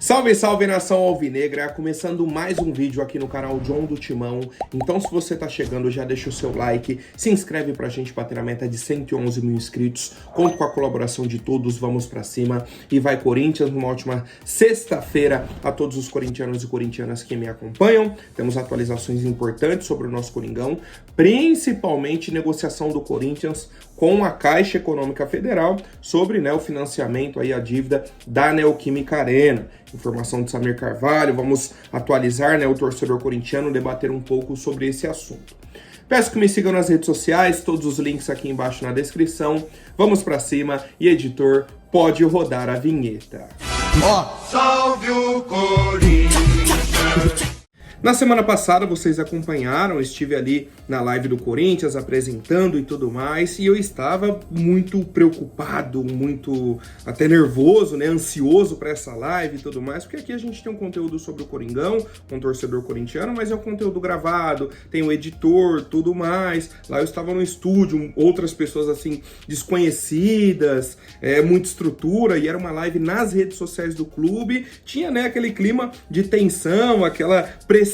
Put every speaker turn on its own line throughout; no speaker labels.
Salve, salve, nação alvinegra, começando mais um vídeo aqui no canal John do Timão. Então se você tá chegando, já deixa o seu like, se inscreve pra gente bater a meta de 111 mil inscritos, conto com a colaboração de todos, vamos pra cima e vai Corinthians, uma ótima sexta-feira a todos os corintianos e corintianas que me acompanham. Temos atualizações importantes sobre o nosso Coringão, principalmente negociação do Corinthians com a Caixa Econômica Federal sobre o financiamento, aí, a dívida da Neoquímica Arena. Informação de Samir Carvalho, vamos atualizar o torcedor corintiano, debater um pouco sobre esse assunto. Peço que me sigam nas redes sociais, todos os links aqui embaixo na descrição. Vamos pra cima e, editor, pode rodar a vinheta.
Salve o Corinthians!
Na semana passada, vocês acompanharam, estive ali na live do Corinthians apresentando e tudo mais, e eu estava muito preocupado, muito até nervoso, ansioso para essa live e tudo mais, porque aqui a gente tem um conteúdo sobre o Coringão, com o torcedor corintiano, mas é um conteúdo gravado, tem o editor, tudo mais. Lá eu estava no estúdio, outras pessoas assim desconhecidas, muita estrutura, e era uma live nas redes sociais do clube, tinha aquele clima de tensão, aquela pressão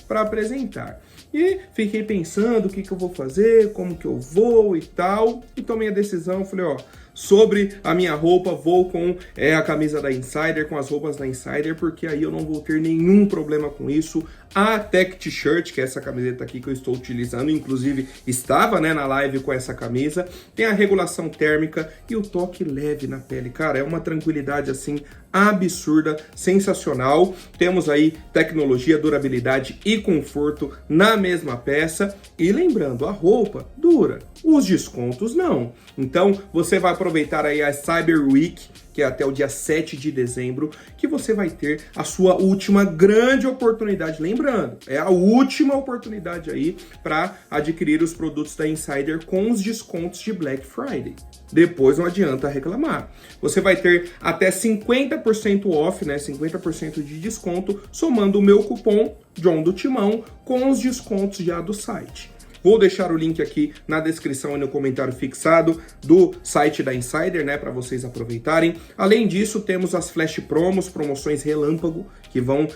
para apresentar. E fiquei pensando o que eu vou fazer, como que eu vou e tal, e tomei a decisão, falei, sobre a minha roupa, vou com a camisa da Insider, com as roupas da Insider, porque aí eu não vou ter nenhum problema com isso. A Tech T-Shirt, que é essa camiseta aqui que eu estou utilizando, inclusive estava na live com essa camisa, tem a regulação térmica e o toque leve na pele. Cara, é uma tranquilidade assim absurda, sensacional. Temos aí tecnologia, durabilidade e conforto na mesma peça. E lembrando, a roupa dura, os descontos não. Então você vai aproveitar aí a Cyber Week, que é até o dia 7 de dezembro, que você vai ter a sua última grande oportunidade. Lembrando, é a última oportunidade aí para adquirir os produtos da Insider com os descontos de Black Friday. Depois não adianta reclamar. Você vai ter até 50% off, 50% de desconto, somando o meu cupom John do Timão com os descontos já do site. Vou deixar o link aqui na descrição e no comentário fixado do site da Insider, para vocês aproveitarem. Além disso, temos as flash promos, promoções relâmpago, que vão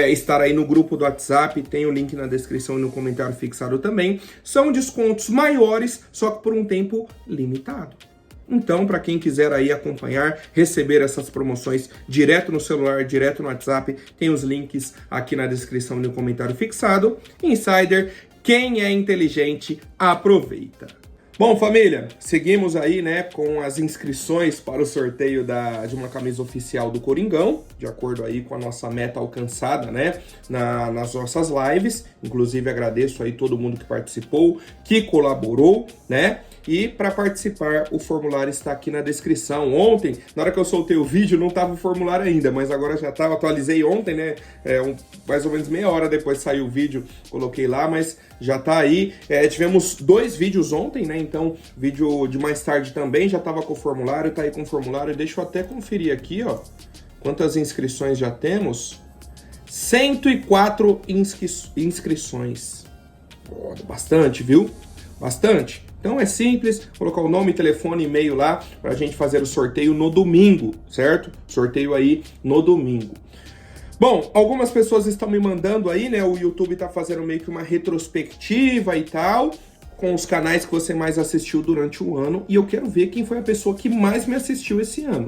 estar aí no grupo do WhatsApp. Tem o link na descrição e no comentário fixado também. São descontos maiores, só que por um tempo limitado. Então, para quem quiser aí acompanhar, receber essas promoções direto no celular, direto no WhatsApp, tem os links aqui na descrição e no comentário fixado. Insider, quem é inteligente, aproveita. Bom, família, seguimos aí, com as inscrições para o sorteio de uma camisa oficial do Coringão, de acordo aí com a nossa meta alcançada, nas nossas lives. Inclusive, agradeço aí todo mundo que participou, que colaborou, E para participar, o formulário está aqui na descrição. Ontem, na hora que eu soltei o vídeo, não estava o formulário ainda, mas agora já estava. Atualizei ontem, mais ou menos meia hora depois saiu o vídeo, coloquei lá, mas já está aí. Tivemos 2 vídeos ontem, Então, vídeo de mais tarde também já estava com o formulário, tá aí com o formulário. Deixa eu até conferir aqui, quantas inscrições já temos. 104 inscrições. Bastante, viu? Bastante. Então é simples, colocar o nome, telefone, e-mail lá para a gente fazer o sorteio no domingo, certo? Sorteio aí no domingo. Bom, algumas pessoas estão me mandando aí, o YouTube tá fazendo meio que uma retrospectiva e tal, com os canais que você mais assistiu durante o ano, e eu quero ver quem foi a pessoa que mais me assistiu esse ano.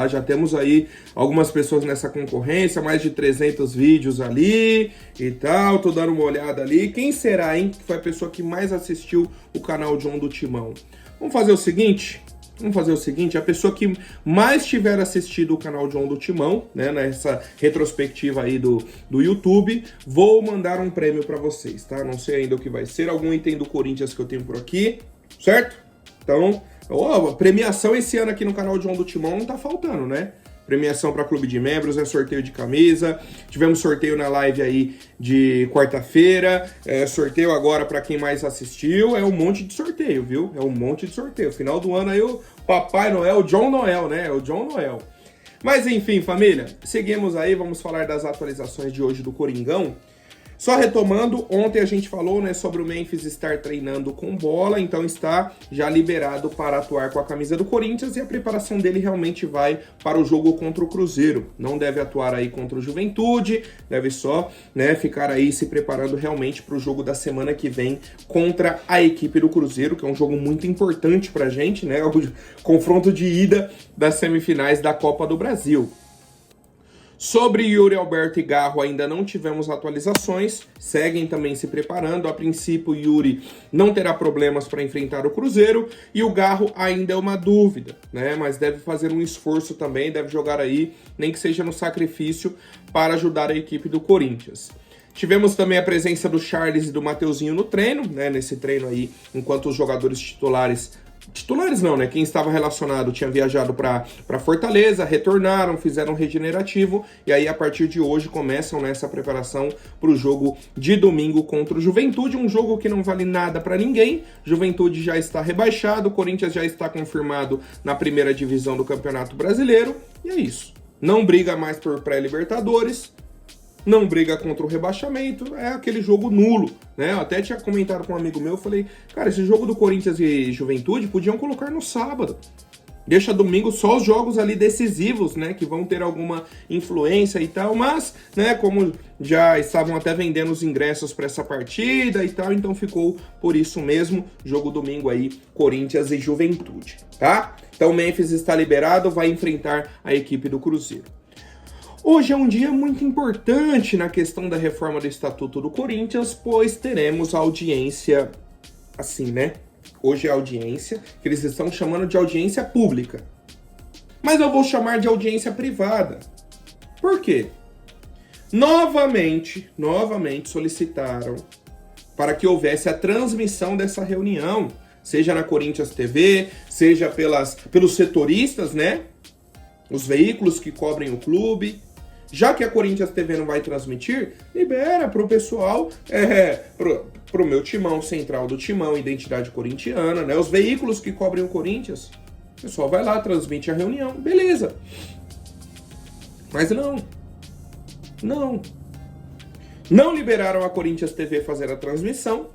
Já temos aí algumas pessoas nessa concorrência, mais de 300 vídeos ali e tal, tô dando uma olhada ali. Quem será, que foi a pessoa que mais assistiu o canal John do Timão? Vamos fazer o seguinte, a pessoa que mais tiver assistido o canal John do Timão, nessa retrospectiva aí do YouTube, vou mandar um prêmio para vocês, tá? Não sei ainda o que vai ser, algum item do Corinthians que eu tenho por aqui, certo? Então, premiação esse ano aqui no canal John do Timão não tá faltando, Premiação para clube de membros, sorteio de camisa. Tivemos sorteio na live aí de quarta-feira. Sorteio agora para quem mais assistiu. É um monte de sorteio, viu? É um monte de sorteio. Final do ano aí o Papai Noel, o John Noel, O John Noel. Mas enfim, família, seguimos aí. Vamos falar das atualizações de hoje do Coringão. Só retomando, ontem a gente falou, né, sobre o Memphis estar treinando com bola, então está já liberado para atuar com a camisa do Corinthians e a preparação dele realmente vai para o jogo contra o Cruzeiro. Não deve atuar aí contra o Juventude, deve só, né, ficar aí se preparando realmente para o jogo da semana que vem contra a equipe do Cruzeiro, que é um jogo muito importante pra gente, né, o confronto de ida das semifinais da Copa do Brasil. Sobre Yuri Alberto e Garro ainda não tivemos atualizações, seguem também se preparando. A princípio, Yuri não terá problemas para enfrentar o Cruzeiro e o Garro ainda é uma dúvida, né? Mas deve fazer um esforço também, deve jogar aí, nem que seja no sacrifício, para ajudar a equipe do Corinthians. Tivemos também a presença do Charles e do Mateuzinho no treino, né? Nesse treino aí, enquanto os jogadores titulares não, né? Quem estava relacionado tinha viajado para Fortaleza, retornaram, fizeram um regenerativo e aí a partir de hoje começam nessa preparação para o jogo de domingo contra o Juventude, um jogo que não vale nada para ninguém. Juventude já está rebaixado, Corinthians já está confirmado na primeira divisão do Campeonato Brasileiro e é isso. Não briga mais por pré-Libertadores, não briga contra o rebaixamento, é aquele jogo nulo, né? Eu até tinha comentado com um amigo meu, eu falei, cara, esse jogo do Corinthians e Juventude podiam colocar no sábado. Deixa domingo só os jogos ali decisivos, né, que vão ter alguma influência e tal, mas, né, como já estavam até vendendo os ingressos para essa partida e tal, então ficou por isso mesmo, jogo domingo aí, Corinthians e Juventude, tá? Então o Memphis está liberado, vai enfrentar a equipe do Cruzeiro. Hoje é um dia muito importante na questão da reforma do Estatuto do Corinthians, pois teremos audiência, assim, né? Hoje é audiência, que eles estão chamando de audiência pública. Mas eu vou chamar de audiência privada. Por quê? Novamente solicitaram para que houvesse a transmissão dessa reunião, seja na Corinthians TV, seja pelos setoristas, né? Os veículos que cobrem o clube. Já que a Corinthians TV não vai transmitir, libera pro pessoal, pro meu timão, central do timão, identidade corintiana, né? Os veículos que cobrem o Corinthians, o pessoal vai lá, transmite a reunião, beleza. Mas não liberaram a Corinthians TV fazer a transmissão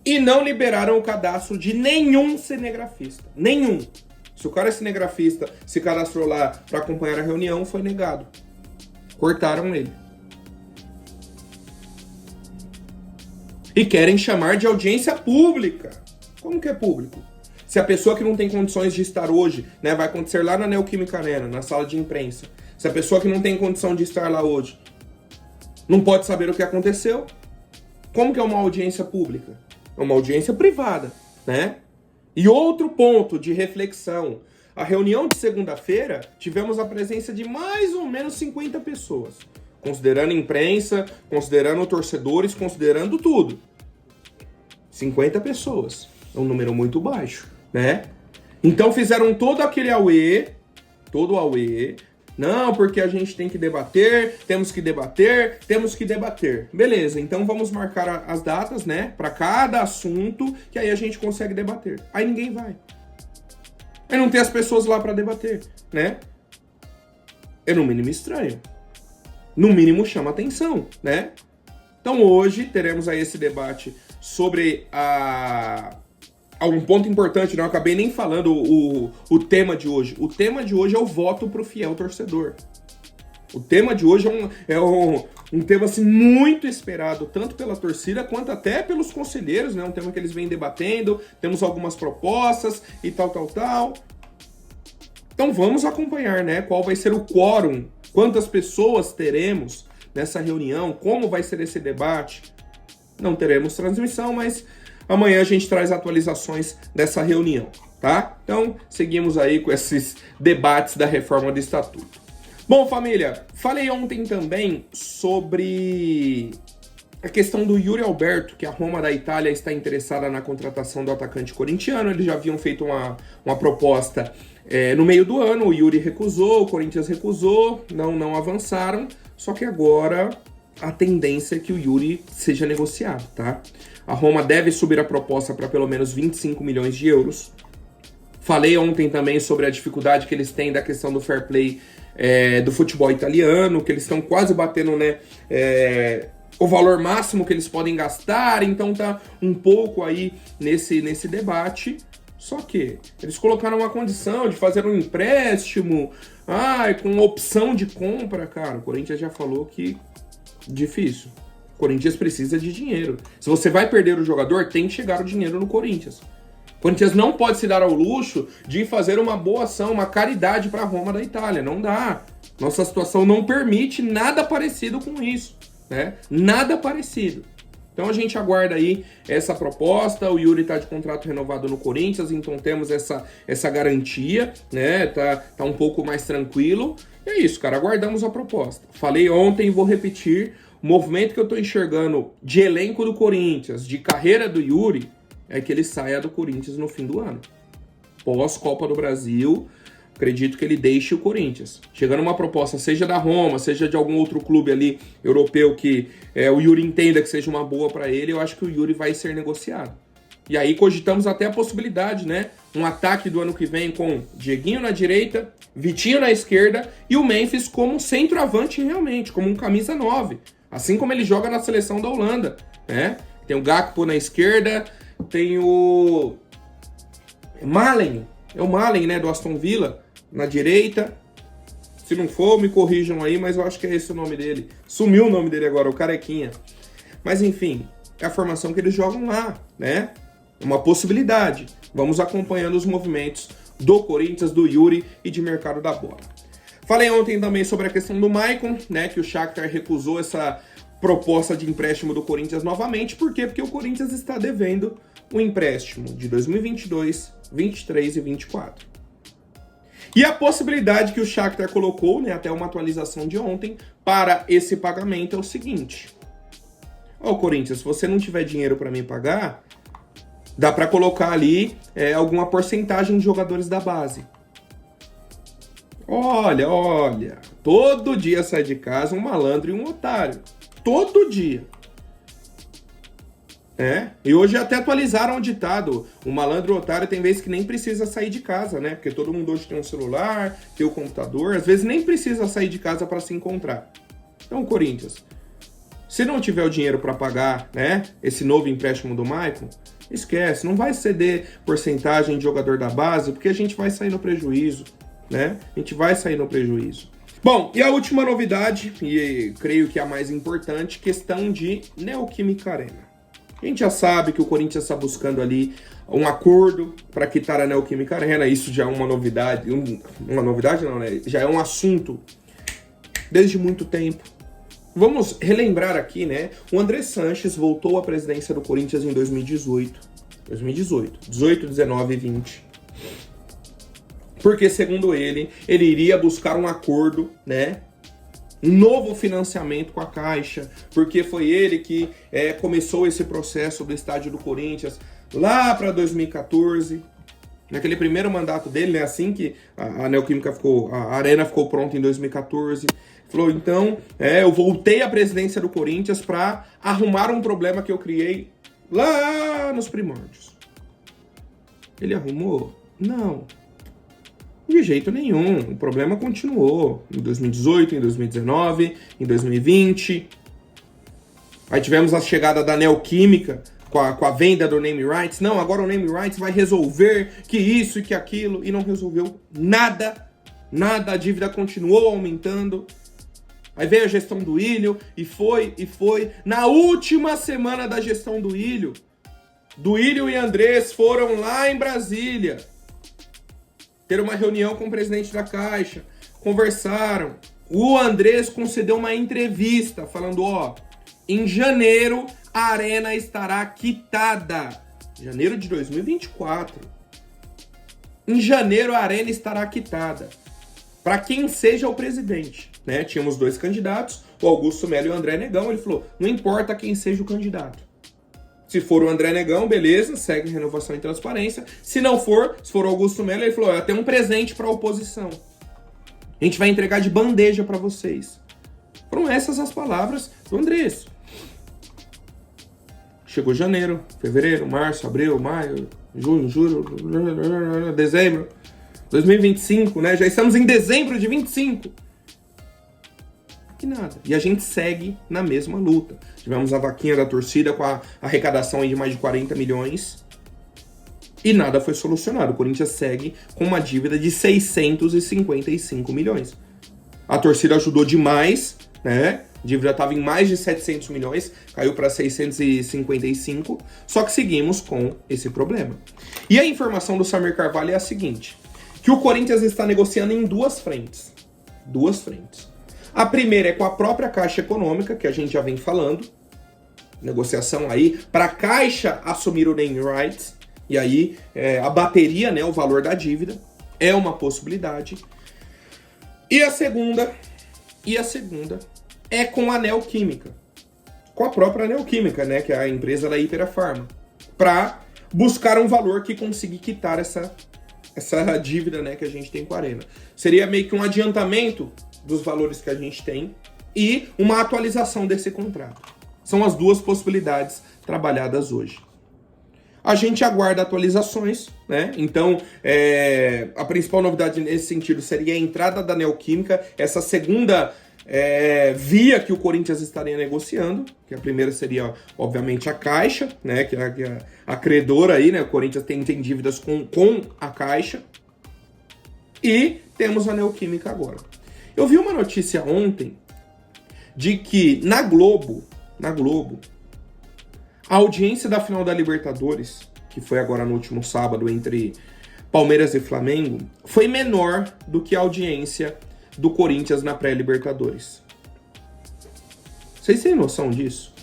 e não liberaram o cadastro de nenhum cinegrafista, nenhum. Se o cara é cinegrafista, se cadastrou lá para acompanhar a reunião, foi negado. Cortaram ele. E querem chamar de audiência pública. Como que é público? Se a pessoa que não tem condições de estar hoje, né, vai acontecer lá na Neoquímica Arena, na sala de imprensa. Se a pessoa que não tem condição de estar lá hoje não pode saber o que aconteceu, como que é uma audiência pública? É uma audiência privada, né? E outro ponto de reflexão. A reunião de segunda-feira, tivemos a presença de mais ou menos 50 pessoas. Considerando imprensa, considerando torcedores, considerando tudo. 50 pessoas. É um número muito baixo, né? Então fizeram todo aquele auê, Não, porque a gente tem que debater, temos que debater. Beleza, então vamos marcar as datas, né? Para cada assunto, que aí a gente consegue debater. Aí ninguém vai. Aí não tem as pessoas lá para debater, né? É no mínimo estranho. No mínimo chama atenção, né? Então hoje teremos aí esse debate sobre um ponto importante, não acabei nem falando o tema de hoje. O tema de hoje é o voto pro fiel torcedor. O tema de hoje é um tema assim, muito esperado, tanto pela torcida quanto até pelos conselheiros, né? Um tema que eles vêm debatendo, temos algumas propostas e tal. Então vamos acompanhar, né? Qual vai ser o quórum, quantas pessoas teremos nessa reunião, como vai ser esse debate. Não teremos transmissão, mas amanhã a gente traz atualizações dessa reunião, tá? Então seguimos aí com esses debates da reforma do Estatuto. Bom, família, falei ontem também sobre a questão do Yuri Alberto, que a Roma da Itália está interessada na contratação do atacante corintiano. Eles já haviam feito uma proposta no meio do ano, o Yuri recusou, o Corinthians recusou, não avançaram, só que agora a tendência é que o Yuri seja negociado, tá? A Roma deve subir a proposta para pelo menos 25 milhões de euros. Falei ontem também sobre a dificuldade que eles têm da questão do fair play do futebol italiano, que eles estão quase batendo, né, o valor máximo que eles podem gastar, então tá um pouco aí nesse debate. Só que eles colocaram uma condição de fazer um empréstimo, com opção de compra, cara. O Corinthians já falou que difícil. O Corinthians precisa de dinheiro. Se você vai perder o jogador, tem que chegar o dinheiro no Corinthians. O Corinthians não pode se dar ao luxo de fazer uma boa ação, uma caridade para Roma da Itália. Não dá. Nossa situação não permite nada parecido com isso, né? Nada parecido. Então a gente aguarda aí essa proposta. O Yuri tá de contrato renovado no Corinthians, então temos essa garantia, né? Tá um pouco mais tranquilo. E é isso, cara. Aguardamos a proposta. Falei ontem e vou repetir. O movimento que eu tô enxergando de elenco do Corinthians, de carreira do Yuri, é que ele saia do Corinthians no fim do ano. Pós-Copa do Brasil, acredito que ele deixe o Corinthians. Chegando uma proposta, seja da Roma, seja de algum outro clube ali europeu que o Yuri entenda que seja uma boa para ele, eu acho que o Yuri vai ser negociado. E aí cogitamos até a possibilidade, né? Um ataque do ano que vem com Dieguinho na direita, Vitinho na esquerda e o Memphis como centroavante realmente, como um camisa 9. Assim como ele joga na seleção da Holanda, né? Tem o Gakpo na esquerda, tem o Malen, o Malen, né, do Aston Villa, na direita. Se não for, me corrijam aí, mas eu acho que é esse o nome dele. Sumiu o nome dele agora, o Carequinha. Mas enfim, é a formação que eles jogam lá, né? É uma possibilidade. Vamos acompanhando os movimentos do Corinthians, do Yuri e de mercado da bola. Falei ontem também sobre a questão do Maicon, né? Que o Shakhtar recusou essa proposta de empréstimo do Corinthians novamente. Por quê? Porque o Corinthians está devendo um empréstimo de 2022, 23 e 24. E a possibilidade que o Shakhtar colocou, né, até uma atualização de ontem, para esse pagamento é o seguinte. Corinthians, se você não tiver dinheiro para me pagar, dá para colocar ali alguma porcentagem de jogadores da base. Olha, todo dia sai de casa um malandro e um otário. Todo dia. E hoje até atualizaram o ditado. O malandro e o otário tem vezes que nem precisa sair de casa, né? Porque todo mundo hoje tem um celular, tem o computador. Às vezes nem precisa sair de casa para se encontrar. Então, Corinthians, se não tiver o dinheiro para pagar, né, esse novo empréstimo do Maicon, esquece. Não vai ceder porcentagem de jogador da base, porque a gente vai sair no prejuízo, né? A gente vai sair no prejuízo. Bom, e a última novidade, e creio que a mais importante, questão de Neoquímica Arena. A gente já sabe que o Corinthians está buscando ali um acordo para quitar a Neoquímica Arena. Isso já é uma novidade. Uma novidade não, né? Já é um assunto desde muito tempo. Vamos relembrar aqui, né? O André Sanches voltou à presidência do Corinthians em 2018. 18, 19 e 20. Porque, segundo ele iria buscar um acordo, né? Um novo financiamento com a Caixa, porque foi ele que começou esse processo do estádio do Corinthians lá para 2014, naquele primeiro mandato dele, né? Assim que a Neoquímica a Arena ficou pronta em 2014. Falou, então, eu voltei à presidência do Corinthians para arrumar um problema que eu criei lá nos primórdios. Ele arrumou? Não. De jeito nenhum. O problema continuou em 2018, em 2019, em 2020. Aí tivemos a chegada da Neoquímica com a venda do name rights. Não, agora o name rights vai resolver que isso e que aquilo. E não resolveu nada. Nada. A dívida continuou aumentando. Aí veio a gestão do Ilho e foi. Na última semana da gestão do Ilho e Andrés foram lá em Brasília ter uma reunião com o presidente da Caixa, conversaram. O Andrés concedeu uma entrevista falando, em janeiro a Arena estará quitada. Janeiro de 2024. Em janeiro a Arena estará quitada. Para quem seja o presidente, né? Tínhamos dois candidatos, o Augusto Melo e o André Negão. Ele falou, não importa quem seja o candidato. Se for o André Negão, beleza, segue renovação e transparência. Se não for, se for o Augusto Melo, ele falou, tem um presente para a oposição. A gente vai entregar de bandeja para vocês. Foram essas as palavras do Andrés. Chegou janeiro, fevereiro, março, abril, maio, junho, julho, dezembro, 2025, né? Já estamos em dezembro de 25. E nada. E a gente segue na mesma luta. Tivemos a vaquinha da torcida com a arrecadação aí de mais de 40 milhões e nada foi solucionado. O Corinthians segue com uma dívida de 655 milhões. A torcida ajudou demais, né? A dívida estava em mais de 700 milhões, caiu para 655, só que seguimos com esse problema. E a informação do Samir Carvalho é a seguinte, que o Corinthians está negociando em duas frentes. Duas frentes. A primeira é com a própria Caixa Econômica, que a gente já vem falando. Negociação aí para a Caixa assumir o name rights. E aí abateria, né, o valor da dívida. É uma possibilidade. E a segunda é com a Neoquímica. Com a própria Neoquímica, né, que é a empresa da Iperafarma. Para buscar um valor que consiga quitar essa dívida, né, que a gente tem com a Arena. Seria meio que um adiantamento dos valores que a gente tem e uma atualização desse contrato. São as duas possibilidades trabalhadas hoje. A gente aguarda atualizações, né? Então, a principal novidade nesse sentido seria a entrada da Neoquímica, essa segunda via que o Corinthians estaria negociando, que a primeira seria, obviamente, a Caixa, né? Que é a credora aí, né? O Corinthians tem dívidas com a Caixa. E temos a Neoquímica agora. Eu vi uma notícia ontem de que na Globo, a audiência da final da Libertadores, que foi agora no último sábado entre Palmeiras e Flamengo, foi menor do que a audiência do Corinthians na pré-Libertadores. Vocês têm noção disso?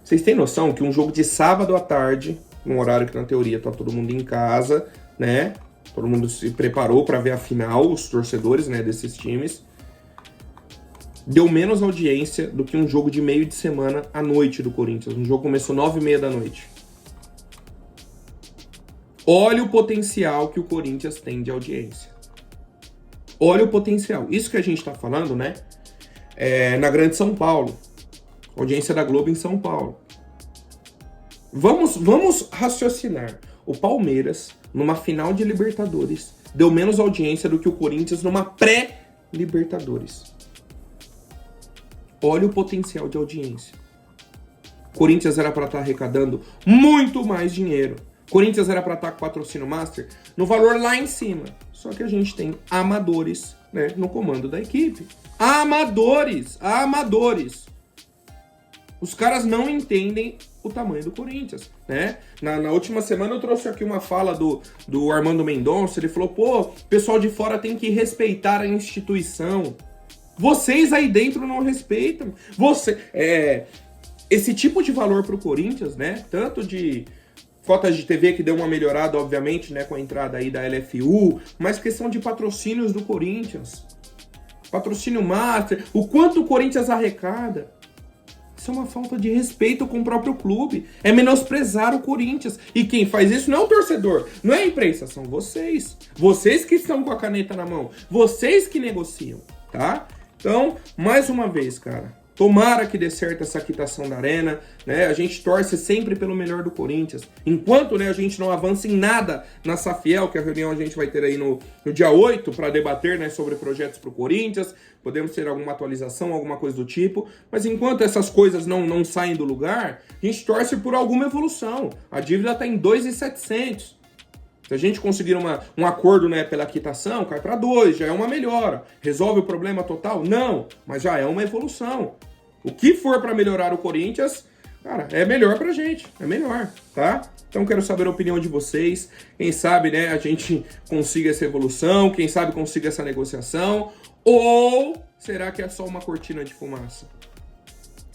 Vocês têm noção que um jogo de sábado à tarde, num horário que na teoria tá todo mundo em casa, né? Todo mundo se preparou para ver a final, os torcedores, né, desses times. Deu menos audiência do que um jogo de meio de semana à noite do Corinthians. Um jogo começou 9h30 da noite. Olha o potencial que o Corinthians tem de audiência. Olha o potencial. Isso que a gente está falando, né? Na Grande São Paulo. Audiência da Globo em São Paulo. Vamos raciocinar. O Palmeiras, numa final de Libertadores, deu menos audiência do que o Corinthians numa pré-Libertadores. Olha o potencial de audiência. Corinthians era para estar arrecadando muito mais dinheiro. Corinthians era para estar com patrocínio master no valor lá em cima. Só que a gente tem amadores, né, no comando da equipe. Amadores! Os caras não entendem o tamanho do Corinthians, né? Na última semana eu trouxe aqui uma fala do Armando Mendonça. Ele falou, pô, o pessoal de fora tem que respeitar a instituição. Vocês aí dentro não respeitam. Esse tipo de valor pro Corinthians, né? Tanto de cotas de TV que deu uma melhorada, obviamente, né? Com a entrada aí da LFU, mas questão de patrocínios do Corinthians. Patrocínio master, o quanto o Corinthians arrecada. Isso é uma falta de respeito com o próprio clube. É menosprezar o Corinthians. E quem faz isso não é o torcedor, não é a imprensa, são vocês. Vocês que estão com a caneta na mão. Vocês que negociam, tá? Então, mais uma vez, cara, tomara que dê certo essa quitação da Arena, né? A gente torce sempre pelo melhor do Corinthians. Enquanto, né, a gente não avança em nada na Safiel, que a reunião a gente vai ter aí no dia 8 para debater, né, sobre projetos para o Corinthians. Podemos ter alguma atualização, alguma coisa do tipo. Mas enquanto essas coisas não saem do lugar, a gente torce por alguma evolução. A dívida está em 2.700. Se a gente conseguir um acordo, né, pela quitação, cai para 2, já é uma melhora. Resolve o problema total? Não, mas já é uma evolução. O que for para melhorar o Corinthians, cara, é melhor pra gente, é melhor, tá? Então quero saber a opinião de vocês. Quem sabe, né, a gente consiga essa evolução, quem sabe consiga essa negociação, ou será que é só uma cortina de fumaça?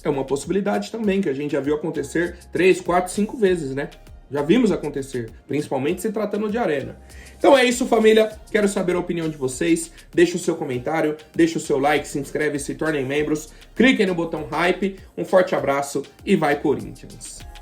É uma possibilidade também, que a gente já viu acontecer 3, 4, 5 vezes, né? Já vimos acontecer, principalmente se tratando de Arena. Então é isso, família. Quero saber a opinião de vocês. Deixa o seu comentário, deixa o seu like, se inscreve, se tornem membros. Cliquem no botão hype. Um forte abraço e vai Corinthians!